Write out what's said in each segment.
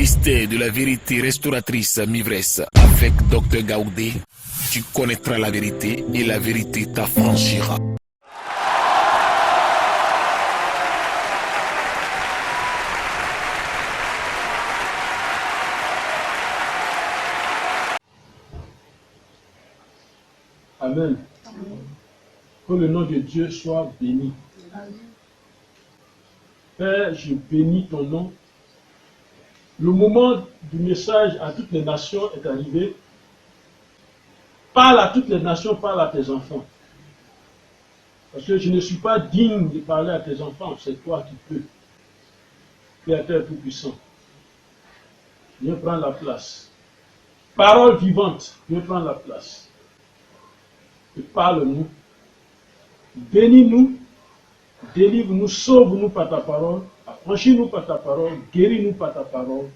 mystère de la vérité restauratrice m'ivresse avec Dr Gaoudé. Tu connaîtras la vérité et la vérité t'affranchira. Amen. Que le nom de Dieu soit béni. Père, je bénis ton nom. Le moment du message à toutes les nations est arrivé. Parle à toutes les nations, parle à tes enfants. Parce que je ne suis pas digne de parler à tes enfants, c'est toi qui peux. Créateur tout-puissant. Viens prendre la place. Parole vivante, viens prendre la place. Et parle-nous. Bénis-nous. Délivre-nous, sauve-nous par ta parole. Affranchis-nous par ta parole. Guéris-nous par ta parole.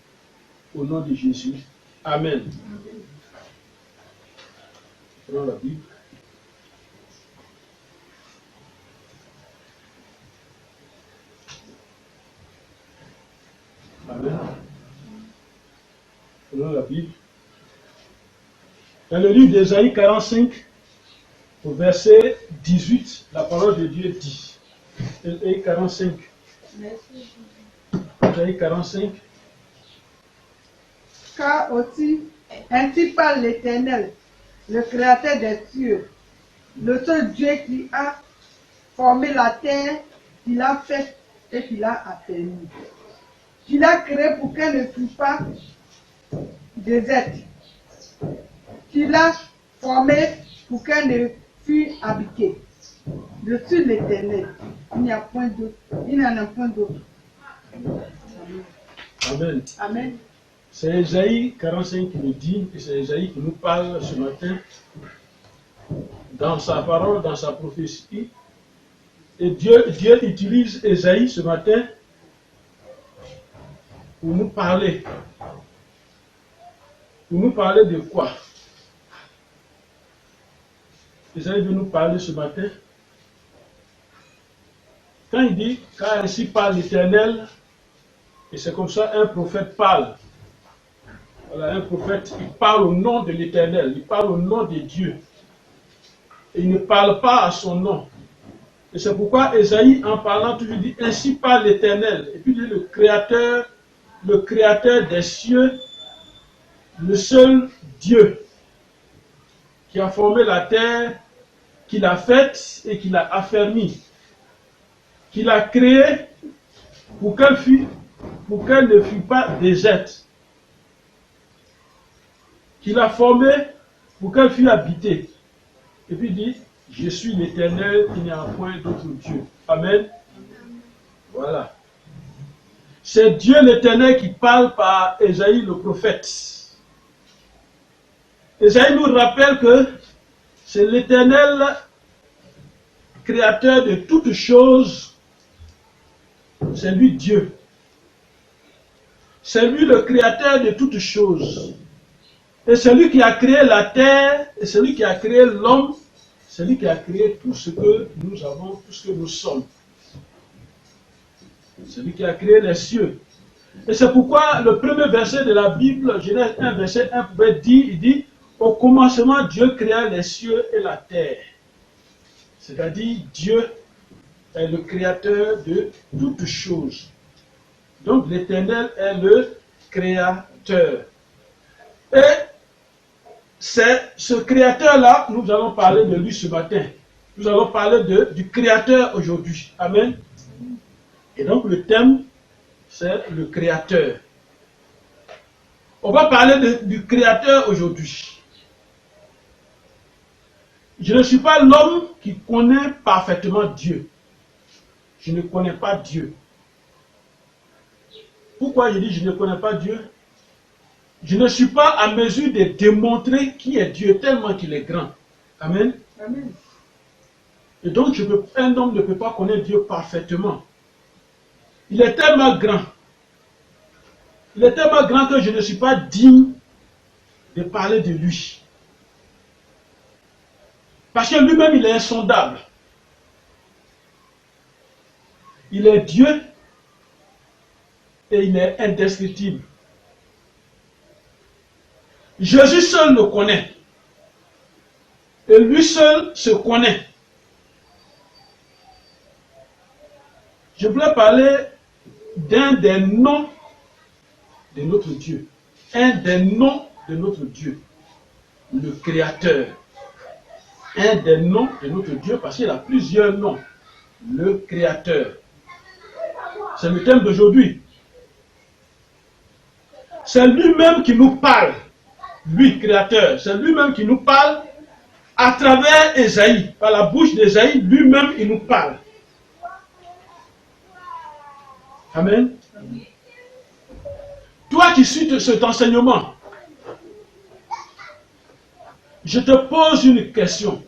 Au nom de Jésus. Amen. Prenons la Bible. Amen. Prenons la Bible. Dans le livre d'Ésaïe 45, au verset 18, la parole de Dieu dit. Ésaïe 45. Ésaïe 45. Car aussi, ainsi parle l'Éternel, le Créateur des cieux, le seul Dieu qui a formé la terre, qui l'a faite et qui l'a affermie, qui l'a créée pour qu'elle ne fût pas déserte, qui l'a formée pour qu'elle ne fût habitée. Je suis l'Éternel, il n'y a point d'autre, il n'y en a point d'autre. Amen. Amen. C'est Ésaïe 45 qui nous dit, et c'est Ésaïe qui nous parle ce matin, dans sa parole, dans sa prophétie. Et Dieu utilise Ésaïe ce matin pour nous parler. Pour nous parler de quoi? Ésaïe veut nous parler ce matin. Quand il dit, car ainsi parle l'Éternel, et c'est comme ça un prophète parle. Voilà, un prophète, il parle au nom de l'Éternel, il parle au nom de Dieu. Et il ne parle pas à son nom. Et c'est pourquoi Ésaïe, en parlant, toujours dit, ainsi parle l'Éternel. Et puis il dit le créateur des cieux, le seul Dieu qui a formé la terre, qui l'a faite et qui l'a affermie, qui l'a créée pour qu'elle ne fût pas déserte, qui l'a formée pour qu'elle fût habitée. Et puis il dit, je suis l'Éternel, il n'y a point d'autre Dieu. Amen. Voilà. C'est Dieu l'Éternel qui parle par Ésaïe le prophète. Ésaïe nous rappelle que c'est l'Éternel créateur de toutes choses. C'est lui Dieu. C'est lui le créateur de toutes choses. Et c'est lui qui a créé la terre, et c'est lui qui a créé l'homme, c'est lui qui a créé tout ce que nous avons, tout ce que nous sommes. C'est lui qui a créé les cieux. Et c'est pourquoi le premier verset de la Bible, Genèse 1, verset 1, pouvait dire, il dit, au commencement, Dieu créa les cieux et la terre. C'est-à-dire, Dieu est le créateur de toutes choses. Donc, l'Éternel est le créateur. Et c'est ce créateur-là, nous allons parler de lui ce matin. Nous allons parler du créateur aujourd'hui. Amen. Et donc, le thème, c'est le créateur. On va parler du créateur aujourd'hui. Je ne suis pas l'homme qui connaît parfaitement Dieu. Je ne connais pas Dieu. Pourquoi je dis je ne connais pas Dieu? Je ne suis pas à mesure de démontrer qui est Dieu, tellement qu'il est grand. Amen. Amen. Et donc, un homme ne peut pas connaître Dieu parfaitement. Il est tellement grand. Il est tellement grand que je ne suis pas digne de parler de lui. Parce que lui-même, il est insondable. Il est Dieu et il est indescriptible. Jésus seul le connaît. Et lui seul se connaît. Je voulais parler d'un des noms de notre Dieu. Un des noms de notre Dieu. Le Créateur. Un des noms de notre Dieu, parce qu'il a plusieurs noms. Le Créateur. C'est le thème d'aujourd'hui. C'est lui-même qui nous parle. Lui, Créateur. C'est lui-même qui nous parle à travers Ésaïe. Par la bouche d'Ésaïe, lui-même, il nous parle. Amen. Toi qui suis cet enseignement, je te pose une question.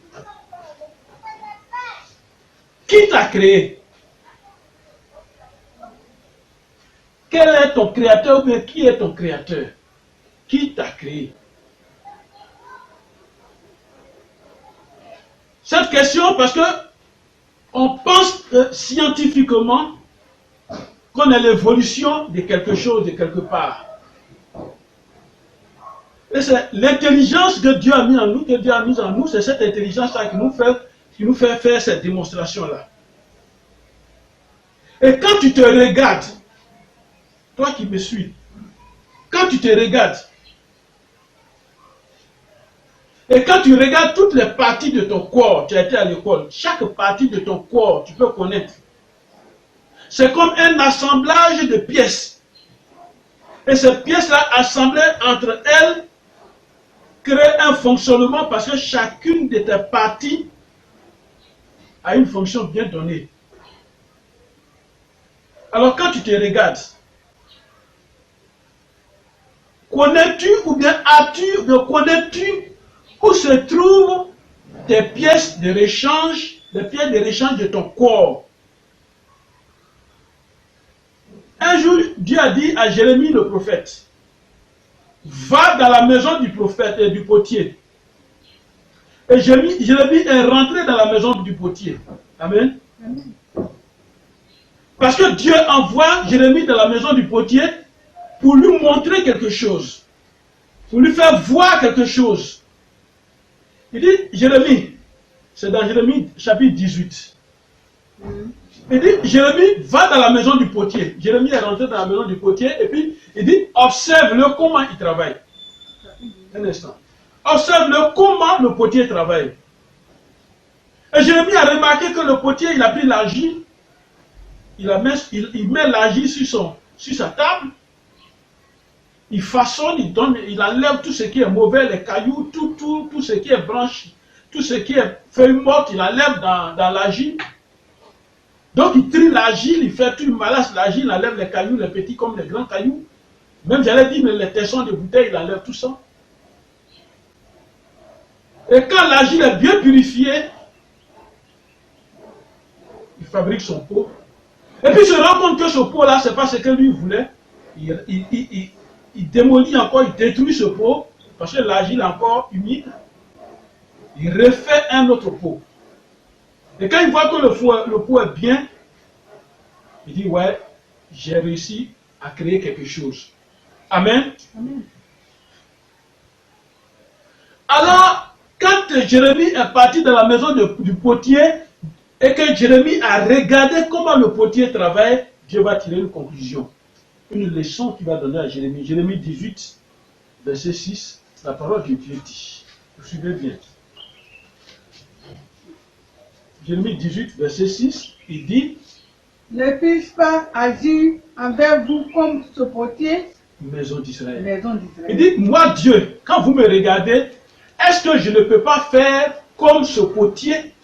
Qui t'a créé? Quel est ton créateur ou bien qui est ton créateur? Qui t'a créé? Cette question, parce que on pense scientifiquement qu'on est l'évolution de quelque chose, de quelque part. Et c'est l'intelligence que Dieu a mis en nous, que Dieu a mis en nous, c'est cette intelligence-là qui nous fait faire cette démonstration-là. Et quand tu te regardes, toi qui me suis, quand tu te regardes, et quand tu regardes toutes les parties de ton corps, tu as été à l'école, chaque partie de ton corps, tu peux connaître. C'est comme un assemblage de pièces. Et ces pièces-là, assemblées entre elles, créent un fonctionnement parce que chacune de tes parties a une fonction bien donnée. Alors quand tu te regardes, connais-tu ou bien connais-tu où se trouvent tes pièces de rechange, les pièces de rechange de ton corps? Un jour, Dieu a dit à Jérémie le prophète, va dans la maison du prophète et du potier. Et Jérémie est rentré dans la maison du potier. Amen. Amen. Parce que Dieu envoie Jérémie dans la maison du potier pour lui montrer quelque chose. Pour lui faire voir quelque chose. Il dit, Jérémie, c'est dans Jérémie chapitre 18. Il dit, Jérémie, va dans la maison du potier. Jérémie est rentré dans la maison du potier et puis il dit, observe-le comment il travaille. Un instant. Observe-le comment le potier travaille. Et Jérémie a remarqué que le potier, il a pris l'argile, il met l'argile sur sa table, il façonne, il enlève tout ce qui est mauvais, les cailloux, tout ce qui est branche, tout ce qui est feuille morte, il enlève dans l'argile. Donc il trie l'argile, il fait tout, il malasse l'argile, il enlève les cailloux, les petits comme les grands cailloux. Même j'allais dire, mais les tessons de bouteilles, il enlève tout ça. Et quand l'argile est bien purifiée, il fabrique son pot. Et puis il se rend compte que ce pot-là, ce n'est pas ce que lui voulait. Il démolit encore, il détruit ce pot, parce que l'argile est encore humide. Il refait un autre pot. Et quand il voit que le pot est bien, il dit, ouais, j'ai réussi à créer quelque chose. Amen. Amen. Alors, quand Jérémie est parti dans la maison du potier, et que Jérémie a regardé comment le potier travaille, Dieu va tirer une conclusion. Une leçon qu'il va donner à Jérémie. Jérémie 18, verset 6, la parole de Dieu dit. Vous suivez bien. Jérémie 18, verset 6, il dit, ne puis-je pas agir envers vous comme ce potier? Maison d'Israël. Il dit, moi Dieu, quand vous me regardez, est-ce que je ne peux pas faire comme ce potier?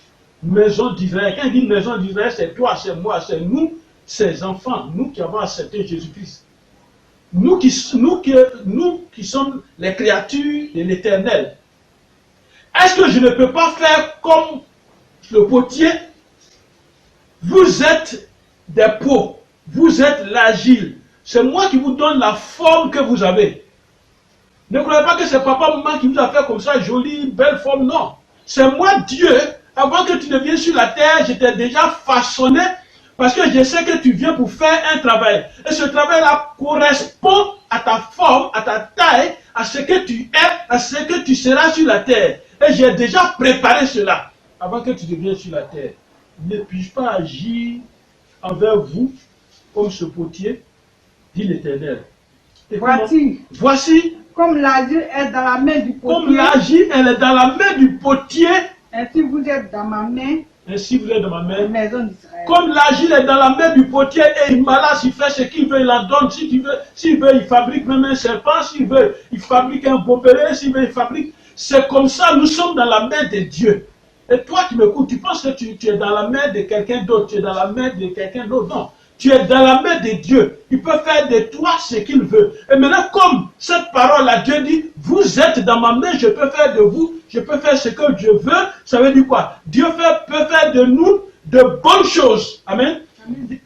Maison d'Israël. Quand il dit maison d'Israël, c'est toi, c'est moi, c'est nous, ses enfants, nous qui avons accepté Jésus-Christ. Nous qui sommes les créatures de l'Éternel. Est-ce que je ne peux pas faire comme le potier? Vous êtes des pots, vous êtes l'argile. C'est moi qui vous donne la forme que vous avez. Ne croyez pas que c'est papa, maman qui vous a fait comme ça, jolie, belle forme, non. C'est moi, Dieu, avant que tu ne viennes sur la terre, je t'ai déjà façonné, parce que je sais que tu viens pour faire un travail. Et ce travail-là correspond à ta forme, à ta taille, à ce que tu es, à ce que tu seras sur la terre. Et j'ai déjà préparé cela avant que tu deviennes sur la terre. Ne puis-je pas agir envers vous comme ce potier, dit l'Éternel. Et voici, comme l'argile est dans la main du potier, comme l'argile, elle est dans la main du potier, ainsi vous êtes dans ma main, ainsi vous êtes dans ma main. Maison d'Israël. Comme l'argile est dans la main du potier et il malasse, il fait ce qu'il veut, il en donne. S'il veut, il fabrique même un serpent. S'il veut, il fabrique un boberet. S'il veut, il fabrique. C'est comme ça, nous sommes dans la main de Dieu. Et toi qui m'écoutes, tu penses que tu es dans la main de quelqu'un d'autre, tu es dans la main de quelqu'un d'autre. Non, tu es dans la main de Dieu. Il peut faire de toi ce qu'il veut. Et maintenant, comme cette parole-là, Dieu dit, vous êtes dans ma main, je peux faire de vous, je peux faire ce que je veux. Ça veut dire quoi? Dieu peut faire de nous de bonnes choses. Amen. Amen.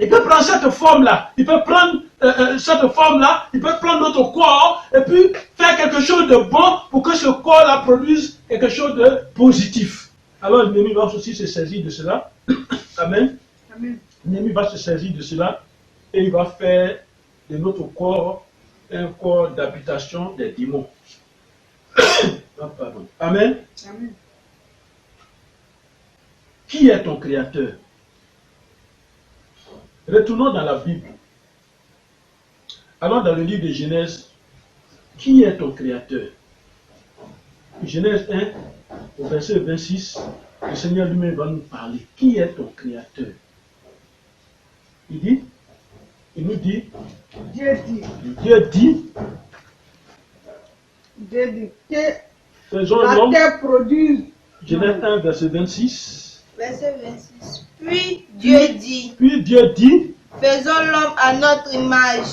Il peut prendre cette forme-là, il peut prendre cette forme-là, il peut prendre notre corps et puis faire quelque chose de bon pour que ce corps-là produise quelque chose de positif. Alors l'ennemi va aussi se saisir de cela. Amen. Amen. L'ennemi va se saisir de cela et il va faire de notre corps un corps d'habitation des démons. Pardon. Amen. Amen. Qui est ton créateur? Retournons dans la Bible. Allons dans le livre de Genèse. Qui est ton créateur? Genèse 1, au verset 26, le Seigneur lui-même va nous parler. Qui est ton créateur? Il nous dit, Dieu dit que faisons la l'homme. terre produise. Genèse 1, verset 26. Verset 26. Puis Dieu dit, faisons l'homme à notre image,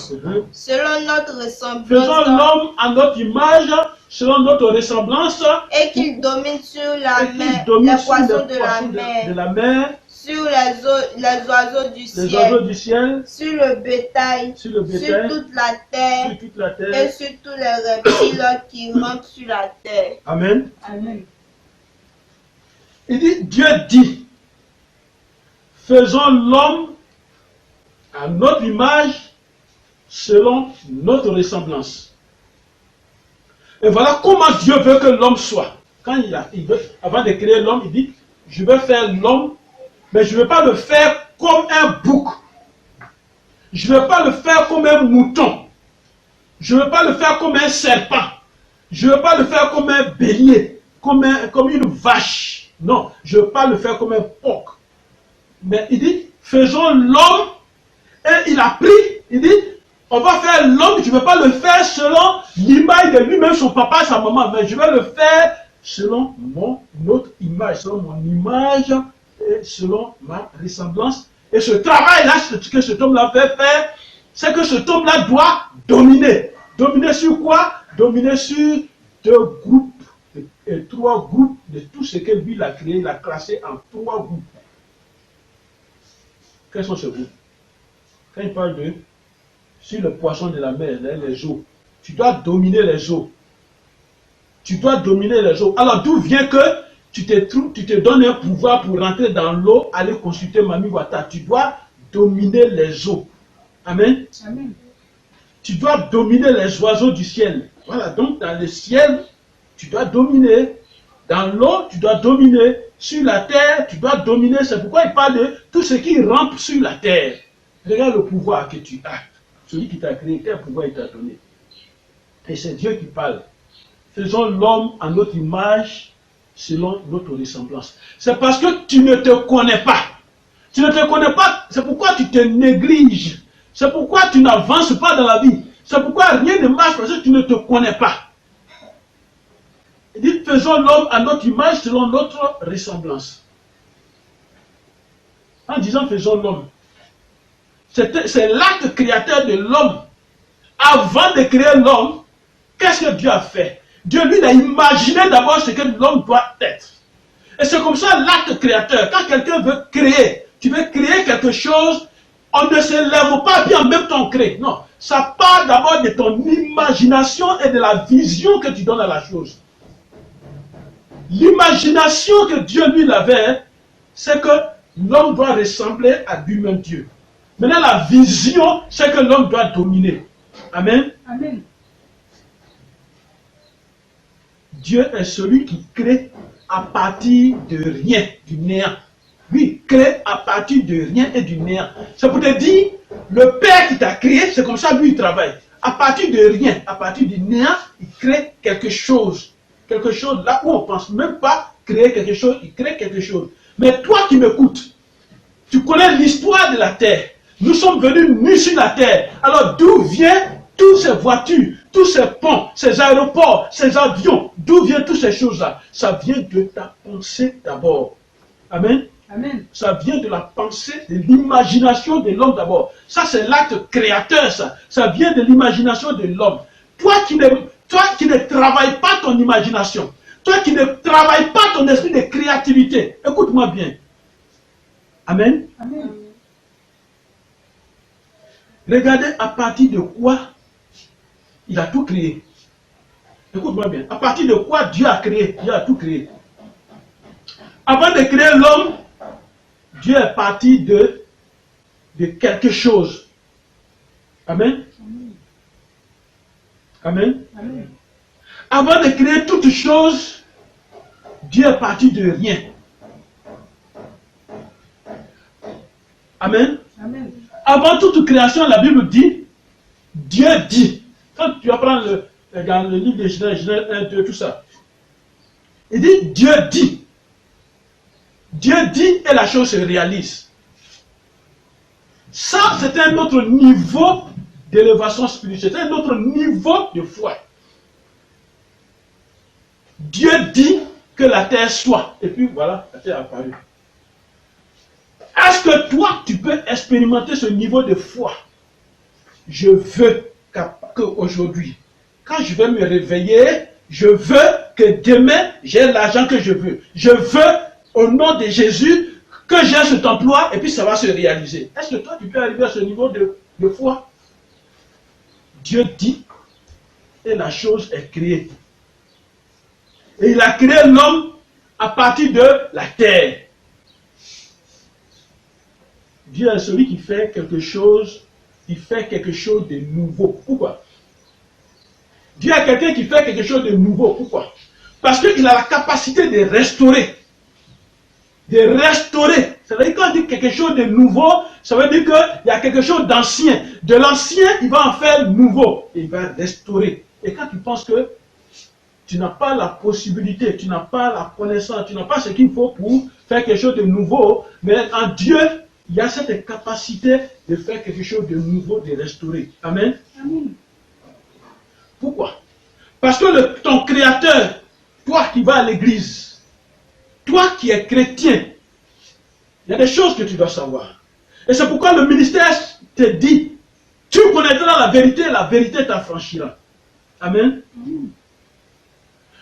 selon notre ressemblance. Faisons l'homme à notre image, selon notre ressemblance. Et qu'il domine sur la mer, les poissons de la mer, sur les oiseaux du ciel, sur le bétail, sur toute la terre, et sur tous les reptiles qui rampent sur la terre. Amen. Amen. Il dit, Dieu dit, faisons l'homme à notre image, selon notre ressemblance. Et voilà comment Dieu veut que l'homme soit. Quand il veut, avant de créer l'homme, il dit, je vais faire l'homme, mais je ne vais pas le faire comme un bouc. Je ne vais pas le faire comme un mouton. Je ne vais pas le faire comme un serpent. Je ne vais pas le faire comme un bélier, comme une vache. Non, je ne veux pas le faire comme un porc. Mais il dit, faisons l'homme. Et il a pris, il dit, on va faire l'homme, je ne vais pas le faire selon l'image de lui-même, son papa, sa maman, mais je vais le faire selon notre image, selon mon image, et selon ma ressemblance. Et ce travail-là, que cet homme-là fait faire, c'est que cet homme-là doit dominer. Dominer sur quoi? Dominer sur 2 groupes. Et 3 groupes de tout ce que lui a créé, il a classé en 3 groupes. Quels sont ces groupes? Quand il parle de sur le poisson de la mer, les eaux, tu dois dominer les eaux. Tu dois dominer les eaux. Alors d'où vient que tu te donnes un pouvoir pour rentrer dans l'eau, aller consulter Mami Wata? Tu dois dominer les eaux. Amen. Amen. Tu dois dominer les oiseaux du ciel. Voilà, donc dans le ciel, tu dois dominer. Dans l'eau, tu dois dominer. Sur la terre, tu dois dominer. C'est pourquoi il parle de tout ce qui rampe sur la terre. Regarde le pouvoir que tu as. Celui qui t'a créé, quel pouvoir il t'a donné. Et c'est Dieu qui parle. Faisons l'homme à notre image, selon notre ressemblance. C'est parce que tu ne te connais pas. Tu ne te connais pas, c'est pourquoi tu te négliges. C'est pourquoi tu n'avances pas dans la vie. C'est pourquoi rien ne marche parce que tu ne te connais pas. Il dit, faisons l'homme à notre image selon notre ressemblance. En disant faisons l'homme, c'est l'acte créateur de l'homme. Avant de créer l'homme, qu'est-ce que Dieu a fait? Dieu, lui, a imaginé d'abord ce que l'homme doit être. Et c'est comme ça l'acte créateur. Quand quelqu'un veut créer, tu veux créer quelque chose, on ne se lève pas puis en même temps on crée. Non, ça part d'abord de ton imagination et de la vision que tu donnes à la chose. L'imagination que Dieu lui avait, c'est que l'homme doit ressembler à lui-même Dieu. Maintenant, la vision, c'est que l'homme doit dominer. Amen. Amen. Dieu est celui qui crée à partir de rien, du néant. Oui, crée à partir de rien et du néant. C'est pour te dire, le Père qui t'a créé, c'est comme ça lui il travaille. À partir de rien, à partir du néant, il crée quelque chose. Quelque chose là où on ne pense même pas créer quelque chose, il crée quelque chose. Mais toi qui m'écoutes, tu connais l'histoire de la terre. Nous sommes venus nus sur la terre. Alors d'où viennent toutes ces voitures, tous ces ponts, ces aéroports, ces avions? D'où viennent toutes ces choses-là? Ça vient de ta pensée d'abord. Amen. Amen. Ça vient de la pensée, de l'imagination de l'homme d'abord. Ça, c'est l'acte créateur, ça. Ça vient de l'imagination de l'homme. Toi qui ne travailles pas ton imagination, toi qui ne travailles pas ton esprit de créativité, écoute-moi bien. Amen. Amen. Regardez à partir de quoi il a tout créé. Écoute-moi bien. À partir de quoi Dieu a créé? Dieu a tout créé. Avant de créer l'homme, Dieu est parti de quelque chose. Amen. Amen. Amen. Avant de créer toute chose, Dieu est parti de rien. Amen. Amen. Avant toute création, la Bible dit, Dieu dit. Quand tu apprends dans le livre de Genèse 1, 2, tout ça, il dit, Dieu dit. Dieu dit et la chose se réalise. Ça, c'est un autre niveau d'élévation spirituelle. C'est un autre niveau de foi. Dieu dit que la terre soit. Et puis voilà, la terre est apparue. Est-ce que toi, tu peux expérimenter ce niveau de foi? Je veux qu'aujourd'hui, quand je vais me réveiller, je veux que demain, j'ai l'argent que je veux. Je veux, au nom de Jésus, que j'ai cet emploi et puis ça va se réaliser. Est-ce que toi, tu peux arriver à ce niveau de foi? Dieu dit et la chose est créée. Et il a créé l'homme à partir de la terre. Dieu est celui qui fait quelque chose, il fait quelque chose de nouveau. Pourquoi? Dieu est quelqu'un qui fait quelque chose de nouveau. Pourquoi? Parce qu'il a la capacité de restaurer. De restaurer. Ça veut dire quand on dit quelque chose de nouveau, ça veut dire qu'il y a quelque chose d'ancien. De l'ancien, il va en faire nouveau. Et il va restaurer. Et quand tu penses que tu n'as pas la possibilité, tu n'as pas la connaissance, tu n'as pas ce qu'il faut pour faire quelque chose de nouveau, mais en Dieu, il y a cette capacité de faire quelque chose de nouveau, de restaurer. Amen. Amen. Pourquoi? Parce que ton créateur, toi qui vas à l'église, toi qui es chrétien, il y a des choses que tu dois savoir. Et c'est pourquoi le ministère te dit, tu connaîtras la vérité t'affranchira. Amen.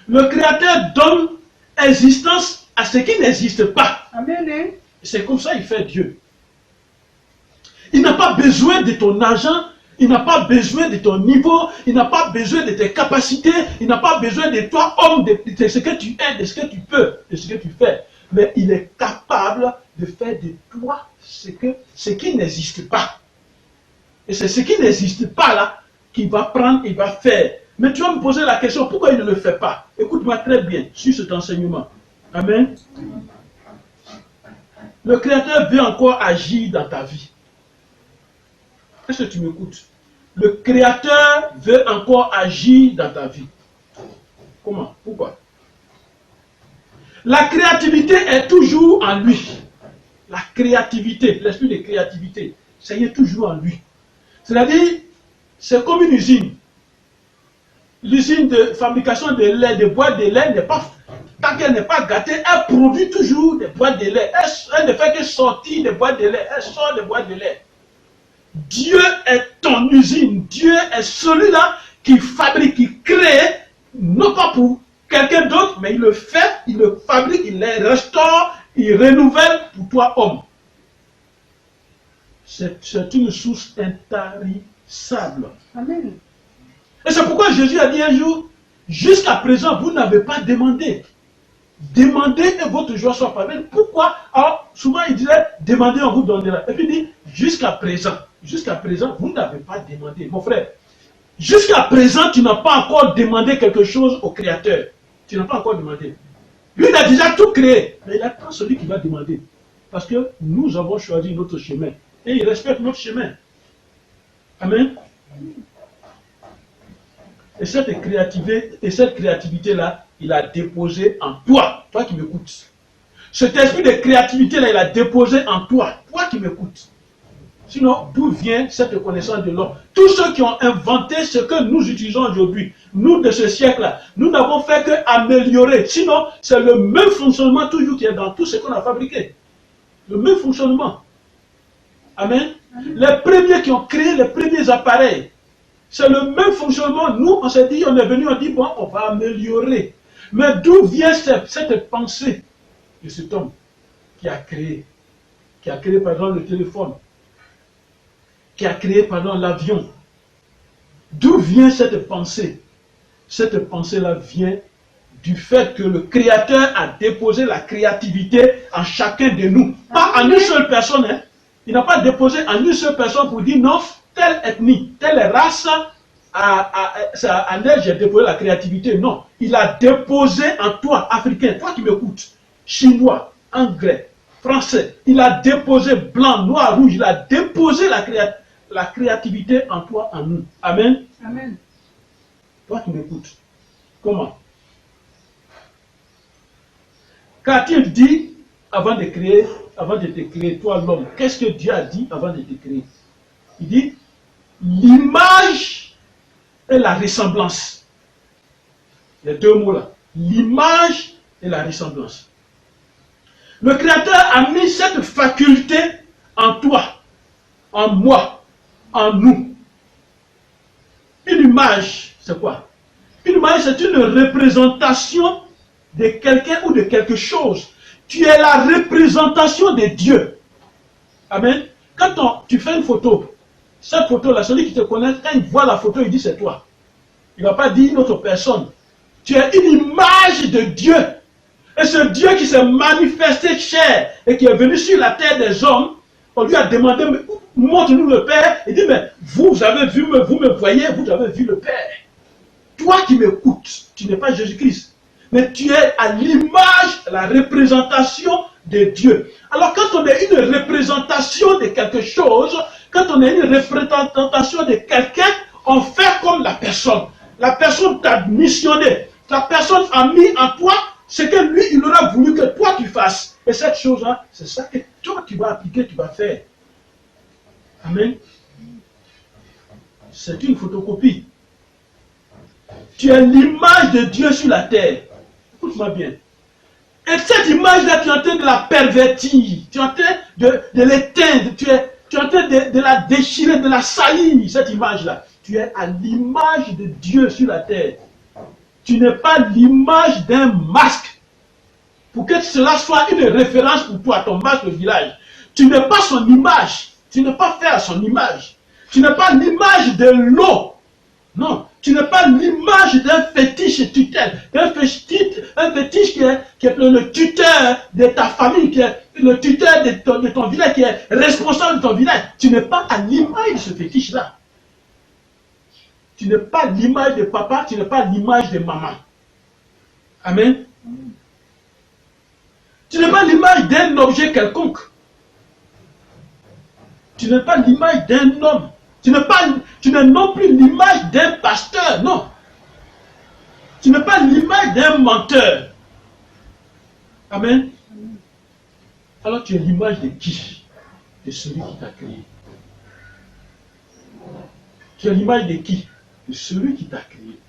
Le créateur donne existence à ce qui n'existe pas. Amen. C'est comme ça qu'il fait Dieu. Il n'a pas besoin de ton argent, il n'a pas besoin de ton niveau, il n'a pas besoin de tes capacités, il n'a pas besoin de toi, homme, de ce que tu es, de ce que tu peux, de ce que tu fais. Mais il est capable de faire de toi ce qui n'existe pas. Et c'est ce qui n'existe pas là qu'il va prendre et va faire. Mais tu vas me poser la question, pourquoi il ne le fait pas? Écoute-moi très bien sur cet enseignement. Amen. Le Créateur veut encore agir dans ta vie. Est-ce que tu m'écoutes? Le Créateur veut encore agir dans ta vie. Comment? Pourquoi? La créativité est toujours en lui. La créativité, l'esprit de créativité, ça y est toujours en lui. C'est-à-dire, c'est comme une usine. L'usine de fabrication de lait, de boîtes de lait, n'est pas, tant qu'elle n'est pas gâtée, elle produit toujours des boîtes de lait. Elle ne fait que sortir des boîtes de lait. Elle sort des boîtes de lait. Dieu est ton usine. Dieu est celui-là qui fabrique, qui crée, non pas pour quelqu'un d'autre, mais il le fait, il le fabrique, il le restaure, il renouvelle pour toi, homme. C'est une source intarissable. Amen. Et c'est pourquoi Jésus a dit un jour, jusqu'à présent, vous n'avez pas demandé. Demandez et votre joie soit parfaite. Pourquoi? Alors, souvent il disait, demandez, on vous donnera. Et puis il dit, jusqu'à présent, vous n'avez pas demandé. Mon frère, jusqu'à présent, tu n'as pas encore demandé quelque chose au Créateur. Tu n'as pas encore demandé. Lui, il a déjà tout créé. Mais il attend celui qui va demander. Parce que nous avons choisi notre chemin. Et il respecte notre chemin. Amen. Et cette créativité-là, il a déposé en toi. Toi qui m'écoutes. Cet esprit de créativité-là, il a déposé en toi. Toi qui m'écoutes. Sinon, d'où vient cette connaissance de l'homme? Tous ceux qui ont inventé ce que nous utilisons aujourd'hui, nous de ce siècle-là, nous n'avons fait qu'améliorer. Sinon, c'est le même fonctionnement toujours qui est dans tout ce qu'on a fabriqué. Le même fonctionnement. Amen. Les premiers qui ont créé les premiers appareils, c'est le même fonctionnement. Nous, on s'est dit, on est venu, on dit, bon, on va améliorer. Mais d'où vient cette pensée de cet homme qui a créé par exemple le téléphone, qui a créé par exemple l'avion? D'où vient cette pensée? Cette pensée-là vient du fait que le Créateur a déposé la créativité en chacun de nous. Pas en une seule personne. Hein. Il n'a pas déposé en une seule personne pour dire non, telle ethnie, telle race, en elle j'ai déposé la créativité. Non, il a déposé en toi, Africain, toi qui m'écoutes, Chinois, Anglais, Français, il a déposé blanc, noir, rouge, il a déposé la créativité en toi, en nous. Amen. Amen. Toi qui m'écoutes, comment? Qu'a-t-il dit avant de te créer, toi l'homme? Qu'est-ce que Dieu a dit avant de te créer? Il dit, l'image et la ressemblance. Les deux mots là. L'image et la ressemblance. Le Créateur a mis cette faculté en toi, en moi, en nous. Une image, c'est quoi? Une image, c'est une représentation de quelqu'un ou de quelque chose. Tu es la représentation de Dieu. Amen. Quand tu fais une photo, cette photo-là, celui qui te connaît, quand il voit la photo, il dit c'est toi. Il ne va pas dire une autre personne. Tu es une image de Dieu. Et ce Dieu qui s'est manifesté chair et qui est venu sur la terre des hommes, on lui a demandé, montre-nous le Père. Il dit, mais vous avez vu, vous me voyez, vous avez vu le Père. Toi qui m'écoutes, tu n'es pas Jésus-Christ. Mais tu es à l'image, la représentation de Dieu. Alors quand on est une représentation de quelque chose, quand on est une représentation de quelqu'un, on fait comme la personne. La personne t'a missionné. La personne a mis en toi ce que lui, il aura voulu que toi tu fasses. Et cette chose-là, c'est ça que toi tu vas appliquer, tu vas faire. Amen. C'est une photocopie. Tu es l'image de Dieu sur la terre. Écoute-moi bien. Et cette image-là, tu es en train de la pervertir. Tu es en train de l'éteindre. Tu es en train de la déchirer, de la salir, cette image-là. Tu es à l'image de Dieu sur la terre. Tu n'es pas l'image d'un masque. Pour que cela soit une référence pour toi, ton masque de village. Tu n'es pas son image. Tu n'es pas fait à son image. Tu n'es pas l'image de l'eau. Non. Tu n'es pas l'image d'un fétiche tutel. Un fétiche qui est le tuteur de ta famille, qui est le tuteur de ton village, qui est responsable de ton village. Tu n'es pas à l'image de ce fétiche-là. Tu n'es pas l'image de papa, tu n'es pas l'image de maman. Amen. Tu n'es pas l'image d'un objet quelconque. Tu n'es pas l'image d'un homme. Tu n'es non plus l'image d'un pasteur, non. Tu n'es pas l'image d'un menteur. Amen. Alors tu es l'image de qui? De celui qui t'a créé. Tu es l'image de qui? De celui qui t'a créé.